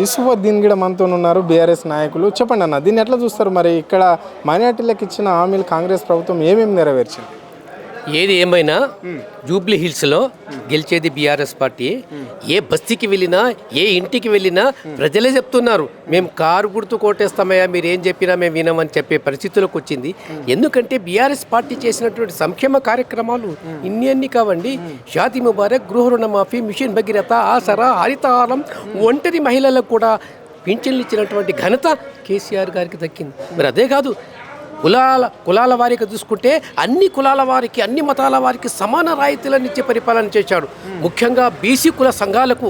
ఇసుఫద్దీన్ కూడా మనతో ఉన్నారు బీఆర్ఎస్ నాయకులు. చెప్పండి అన్న, దీన్ని ఎట్లా చూస్తారు? మరి ఇక్కడ మైనార్టీలకు ఇచ్చిన హామీలు కాంగ్రెస్ ప్రభుత్వం ఏమేమి నెరవేర్చింది? ఏది ఏమైనా జూబ్లీ హిల్స్లో గెలిచేది బీఆర్ఎస్ పార్టీ. ఏ బస్తీకి వెళ్ళినా ఏ ఇంటికి వెళ్ళినా ప్రజలే చెప్తున్నారు, మేము కారు గుర్తు కోటేస్తామయ్యా, మీరు ఏం చెప్పినా మేము వినమని చెప్పే పరిస్థితులకు వచ్చింది. ఎందుకంటే బీఆర్ఎస్ పార్టీ చేసినటువంటి సంక్షేమ కార్యక్రమాలు ఇన్ని కావండి. షాదీ ముబారక్, గృహ రుణమాఫీ, మిషన్ భగీరథ, ఆసరా, హరితహారం, ఒంటరి మహిళలకు కూడా పింఛన్లు ఇచ్చినటువంటి ఘనత కేసీఆర్ గారికి దక్కింది. మరి అదే కాదు, కులాల వారికి చూసుకుంటే అన్ని కులాల వారికి, అన్ని మతాల వారికి సమాన రాయితీలను ఇచ్చే పరిపాలన చేశాడు. ముఖ్యంగా బీసీ కుల సంఘాలకు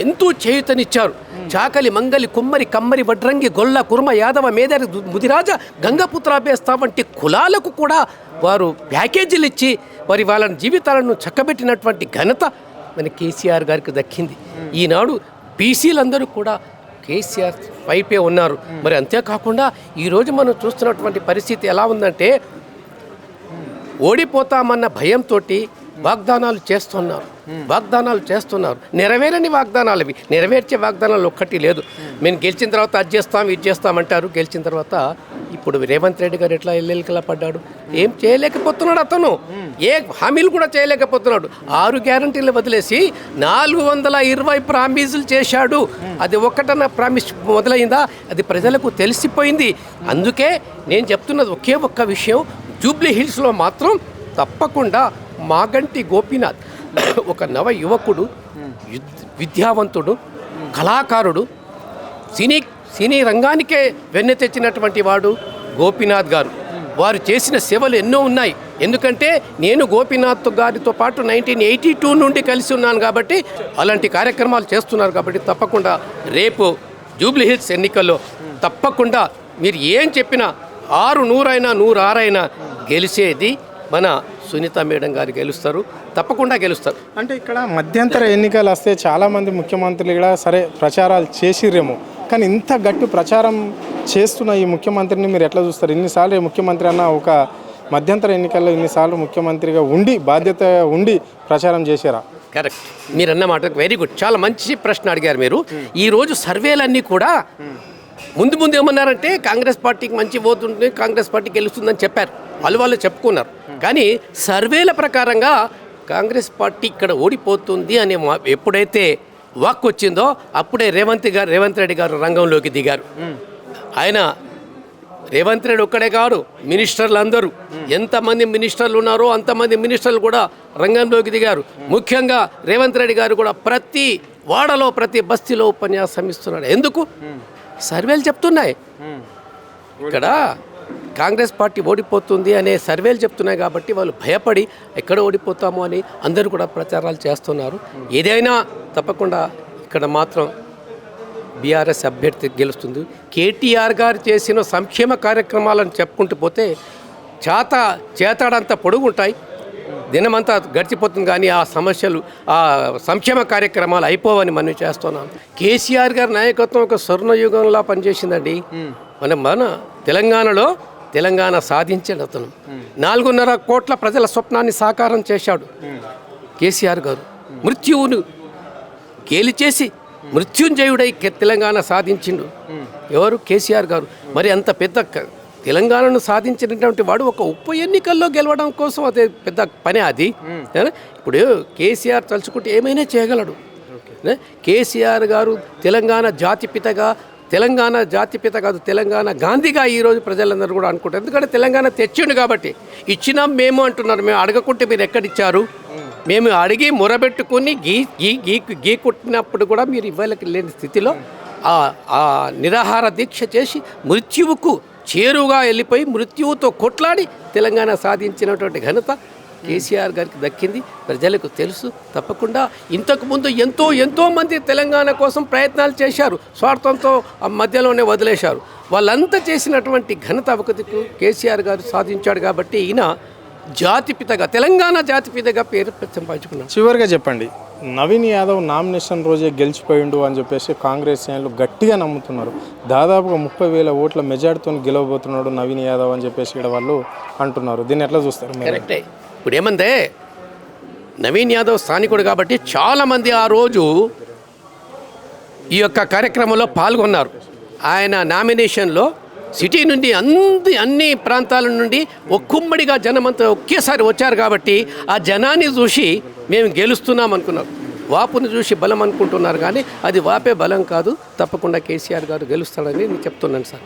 ఎంతో చేయూతనిచ్చారు. చాకలి, మంగలి, కుమ్మరి, కమ్మరి, వడ్రంగి, గొల్ల, కుర్మ, యాదవ, మేదరి, ముదిరాజ, గంగపుత్ర బేస్తా వంటి కులాలకు కూడా వారు ప్యాకేజీలు ఇచ్చి వాళ్ళ జీవితాలను చక్కబెట్టినటువంటి ఘనత మన కేసీఆర్ గారికి దక్కింది. ఈనాడు బీసీలందరూ కూడా కేసీఆర్ వైపే ఉన్నారు. మరి అంతేకాకుండా ఈరోజు మనం చూస్తున్నటువంటి పరిస్థితి ఎలా ఉందంటే, ఓడిపోతామన్న భయంతో వాగ్దానాలు చేస్తున్నారు. నెరవేరని వాగ్దానాలు అవి. నెరవేర్చే వాగ్దానాలు ఒక్కటి లేదు. మేము గెలిచిన తర్వాత అది చేస్తాం ఇది చేస్తామంటారు. గెలిచిన తర్వాత ఇప్పుడు రేవంత్ రెడ్డి గారు ఎట్లా ఎల్లెలికలా పడ్డాడు, ఏం చేయలేకపోతున్నాడు. అతను ఏ హామీలు కూడా చేయలేకపోతున్నాడు. 6 గ్యారంటీలు వదిలేసి 420 ప్రామిసులు చేశాడు. అది ఒక్కటన్నా ప్రామిస్ మొదలైందా? అది ప్రజలకు తెలిసిపోయింది. అందుకే నేను చెప్తున్నది ఒకే ఒక్క విషయం, జూబ్లీ హిల్స్లో మాత్రం తప్పకుండా మాగంటి గోపీనాథ్ ఒక నవ యువకుడు, విద్యావంతుడు, కళాకారుడు, సినీ రంగానికే వెన్నె తెచ్చినటువంటి వాడు గోపీనాథ్ గారు. వారు చేసిన సేవలు ఎన్నో ఉన్నాయి. ఎందుకంటే నేను గోపీనాథ్ గారితో పాటు 1982 నుండి కలిసి ఉన్నాను కాబట్టి, అలాంటి కార్యక్రమాలు చేస్తున్నారు కాబట్టి తప్పకుండా రేపు జూబ్లీ హిల్స్ ఎన్నికల్లో తప్పకుండా మీరు ఏం చెప్పినా 100 అయినా 106 అయినా గెలిచేది మన సునీత మేడం గారు గెలుస్తారు, తప్పకుండా గెలుస్తారు. అంటే ఇక్కడ మధ్యంతర ఎన్నికలు వస్తే చాలామంది ముఖ్యమంత్రులు కూడా సరే ప్రచారాలు చేసిర్రేమో, కానీ ఇంత గట్టి ప్రచారం చేస్తున్న ఈ ముఖ్యమంత్రిని మీరు ఎట్లా చూస్తారు? ఇన్నిసార్లు ముఖ్యమంత్రి అన్న ఒక మధ్యంతర ఎన్నికల్లో ఇన్నిసార్లు ముఖ్యమంత్రిగా ఉండి బాధ్యత ఉండి ప్రచారం చేశారా? కరెక్ట్, మీరు అన్న మాట వెరీ గుడ్, చాలా మంచి ప్రశ్న అడిగారు మీరు. ఈరోజు సర్వేలన్నీ కూడా ముందు ఏమన్నారంటే కాంగ్రెస్ పార్టీకి మంచి పోతుంది, కాంగ్రెస్ పార్టీ గెలుస్తుందని చెప్పారు, వాళ్ళు చెప్పుకున్నారు. కానీ సర్వేల ప్రకారంగా కాంగ్రెస్ పార్టీ ఇక్కడ ఓడిపోతుంది అనే ఎప్పుడైతే వాక్ వచ్చిందో అప్పుడే రేవంత్ రెడ్డి గారు రంగంలోకి దిగారు. ఆయన రేవంత్ రెడ్డి ఒక్కడే కాదు, మినిస్టర్లు అందరూ ఎంతమంది మినిస్టర్లు ఉన్నారో అంతమంది మినిస్టర్లు కూడా రంగంలోకి దిగారు. ముఖ్యంగా రేవంత్ రెడ్డి గారు కూడా ప్రతి వాడలో ప్రతి బస్తీలో ఉపన్యాసం ఇస్తున్నాడు. ఎందుకు? సర్వేలు చెప్తున్నాయి ఇక్కడ కాంగ్రెస్ పార్టీ ఓడిపోతుంది అనే సర్వేలు చెప్తున్నాయి కాబట్టి వాళ్ళు భయపడి ఎక్కడ ఓడిపోతామో అని అందరూ కూడా ప్రచారాలు చేస్తున్నారు. ఏదైనా తప్పకుండా ఇక్కడ మాత్రం బీఆర్ఎస్ అభ్యర్థి గెలుస్తుంది. కేటీఆర్ గారు చేసిన సంక్షేమ కార్యక్రమాలను చెప్పుకుంటూ పోతే చేతాడంత పొడుగుంటాయి, దినమంతా గడిచిపోతుంది, కానీ ఆ సమస్యలు ఆ సంక్షేమ కార్యక్రమాలు అయిపోవని మనం చేస్తున్నాం. కేసీఆర్ గారి నాయకత్వం ఒక స్వర్ణయుగంలా పనిచేసిందండి. మన తెలంగాణలో తెలంగాణ సాధించిన అతను 4.5 కోట్ల ప్రజల స్వప్నాన్ని సాకారం చేశాడు కేసీఆర్ గారు. మృత్యువును గేలిచేసి మృత్యుంజయుడై తెలంగాణ సాధించిండు ఎవరు? కేసీఆర్ గారు. మరి అంత పెద్ద తెలంగాణను సాధించినటువంటి వాడు ఒక ఉప ఎన్నికల్లో గెలవడం కోసం అదే పెద్ద పనే అది. ఇప్పుడు కేసీఆర్ తలుచుకుంటే ఏమైనా చేయగలడు. కేసీఆర్ గారు తెలంగాణ జాతిపిత కాదు, తెలంగాణ గాంధీగా ఈరోజు ప్రజలందరూ కూడా అనుకుంటారు. ఎందుకంటే తెలంగాణ తెచ్చిండు కాబట్టి. ఇచ్చినాం మేము అంటున్నారు, మేము అడగకుంటే మీరు ఎక్కడిచ్చారు? మేము అడిగి మొరబెట్టుకుని గీకుట్టినప్పుడు కూడా మీరు ఇవ్వలేక లేని స్థితిలో ఆ నిరాహార దీక్ష చేసి మృత్యువుకు చేరువుగా వెళ్ళిపోయి మృత్యువుతో కొట్లాడి తెలంగాణ సాధించినటువంటి ఘనత కేసీఆర్ గారికి దక్కింది. ప్రజలకు తెలుసు. తప్పకుండా ఇంతకుముందు ఎంతో మంది తెలంగాణ కోసం ప్రయత్నాలు చేశారు, స్వార్థంతో మధ్యలోనే వదిలేశారు. వాళ్ళంతా చేసినటువంటి ఘనత ఒకటికు కేసీఆర్ గారు సాధించాడు కాబట్టి ఈయన జాతిపితగా, తెలంగాణ జాతిపితగా పేరు సంపాదించుకున్నాడు. చివరిగా చెప్పండి, నవీన్ యాదవ్ నామినేషన్ రోజే గెలిచిపోయిండు అని చెప్పేసి కాంగ్రెస్ శ్రేణులు గట్టిగా నమ్ముతున్నారు. దాదాపుగా 30,000 ఓట్ల మెజార్టీతో గెలవబోతున్నాడు నవీన్ యాదవ్ అని చెప్పేసి ఇక్కడ వాళ్ళు అంటున్నారు. దీన్ని ఎట్లా చూస్తారు? కరెక్టే. ఇప్పుడు ఏమందే, నవీన్ యాదవ్ స్థానికుడు కాబట్టి చాలామంది ఆ రోజు ఈ యొక్క కార్యక్రమంలో పాల్గొన్నారు. ఆయన నామినేషన్లో సిటీ నుండి అన్ని ప్రాంతాల నుండి ఒక్కుమ్మడిగా జనమంతా ఒకేసారి వచ్చారు కాబట్టి ఆ జనాన్ని చూసి మేము గెలుస్తున్నాం అనుకున్నాం. వాపుని చూసి బలం అనుకుంటున్నారు కానీ అది వాపే బలం కాదు. తప్పకుండా కేసీఆర్ గారు గెలుస్తాడని నేను చెప్తున్నాను సార్.